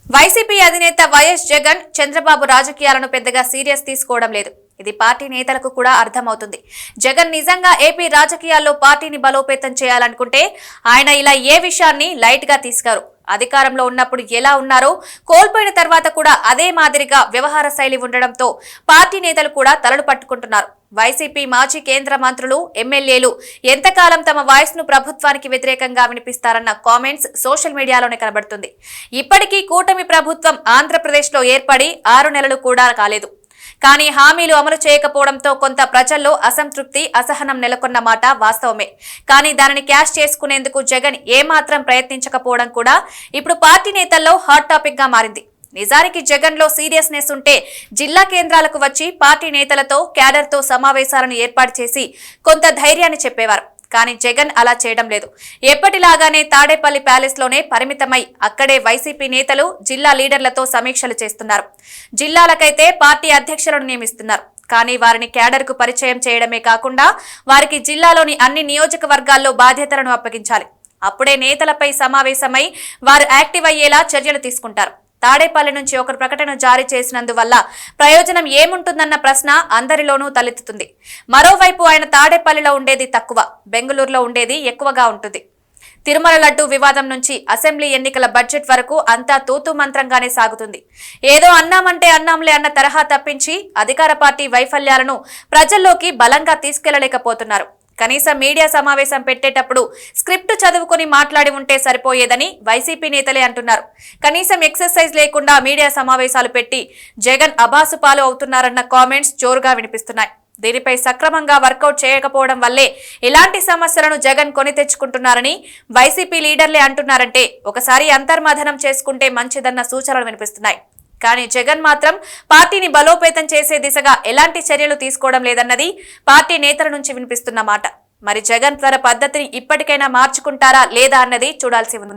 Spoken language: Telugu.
వైసీపీ అధినేత వైఎస్ జగన్ చంద్రబాబు రాజకీయాలను పెద్దగా సీరియస్ తీసుకోవడం లేదు. ఇది పార్టీ నేతలకు కూడా అర్థమవుతుంది. జగన్ నిజంగా ఏపీ రాజకీయాల్లో పార్టీని బలోపేతం చేయాలనుకుంటే ఆయన ఇలా ఏ విషయాన్ని లైట్ గా తీసుకోరు. అధికారంలో ఉన్నప్పుడు ఎలా ఉన్నారో కోల్పోయిన తర్వాత కూడా అదే మాదిరిగా వ్యవహార శైలి ఉండడంతో పార్టీ నేతలు కూడా తలలు పట్టుకుంటున్నారు. వైసీపీ మాజీ కేంద్ర మంత్రులు, ఎమ్మెల్యేలు ఎంతకాలం తమ వాయిస్ ను ప్రభుత్వానికి వ్యతిరేకంగా వినిపిస్తారన్న కామెంట్స్ సోషల్ మీడియాలోనే కనబడుతుంది. ఇప్పటికీ కూటమి ప్రభుత్వం ఆంధ్రప్రదేశ్ లో ఏర్పడి 6 నెలలు కూడా కాలేదు. కానీ హామీలు అమలు చేయకపోవడంతో కొంత ప్రజల్లో అసంతృప్తి, అసహనం నెలకొన్న మాట వాస్తవమే. కానీ దానిని క్యాష్ చేసుకునేందుకు జగన్ ఏమాత్రం ప్రయత్నించకపోవడం కూడా ఇప్పుడు పార్టీ నేతల్లో హాట్ టాపిక్ గా మారింది. నిజానికి జగన్ లో సీరియస్నెస్ ఉంటే జిల్లా కేంద్రాలకు వచ్చి పార్టీ నేతలతో, క్యాడర్ తో సమావేశాలను ఏర్పాటు చేసి కొంత ధైర్యాన్ని చెప్పేవారు. కానీ జగన్ అలా చేయడం లేదు. ఎప్పటిలాగానే తాడేపల్లి ప్యాలెస్ లోనే పరిమితమై అక్కడే వైసీపీ నేతలు, జిల్లా లీడర్లతో సమీక్షలు చేస్తున్నారు. జిల్లాలకైతే పార్టీ అధ్యక్షులను నియమిస్తున్నారు. కానీ వారిని క్యాడర్ కు పరిచయం చేయడమే కాకుండా వారికి జిల్లాలోని అన్ని నియోజకవర్గాల్లో బాధ్యతలను అప్పగించాలి. అప్పుడే నేతలపై సమావేశమై వారు యాక్టివ్ అయ్యేలా చర్యలు తీసుకుంటారు. తాడేపల్లి నుంచి ఒక ప్రకటన జారీ చేసినందువల్ల ప్రయోజనం ఏముంటుందన్న ప్రశ్న అందరిలోనూ తలెత్తుతుంది. మరోవైపు ఆయన తాడేపల్లిలో ఉండేది తక్కువ, బెంగళూరులో ఉండేది ఎక్కువగా ఉంటుంది. తిరుమల లడ్డు వివాదం నుంచి అసెంబ్లీ ఎన్నికల బడ్జెట్ వరకు అంతా తూతూ మంత్రంగానే సాగుతుంది. ఏదో అన్నామంటే అన్నాంలే అన్న తరహా తప్పించి అధికార పార్టీ వైఫల్యాలను ప్రజల్లోకి బలంగా తీసుకెళ్లలేకపోతున్నారు. కనీసం మీడియా సమావేశం పెట్టేటప్పుడు స్క్రిప్ట్ చదువుకుని మాట్లాడి ఉంటే సరిపోయేదని వైసీపీ నేతలే అంటున్నారు. కనీసం ఎక్సర్సైజ్ లేకుండా మీడియా సమావేశాలు పెట్టి జగన్ అబాసుపాలు అవుతున్నారన్న కామెంట్స్ జోరుగా వినిపిస్తున్నాయి. దీనిపై సక్రమంగా వర్కౌట్ చేయకపోవడం వల్లే ఇలాంటి సమస్యలను జగన్ కొని తెచ్చుకుంటున్నారని వైసీపీ లీడర్లే అంటున్నారంటే ఒకసారి అంతర్మథనం చేసుకుంటే మంచిదన్న సూచనలు వినిపిస్తున్నాయి. కానీ జగన్ మాత్రం పార్టీని బలోపేతం చేసే దిశగా ఎలాంటి చర్యలు తీసుకోవడం లేదన్నది పార్టీ నేతల నుంచి వినిపిస్తున్న మాట. మరి జగన్ తన పద్ధతిని ఇప్పటికైనా మార్చుకుంటారా లేదా అన్నది చూడాల్సి ఉంది.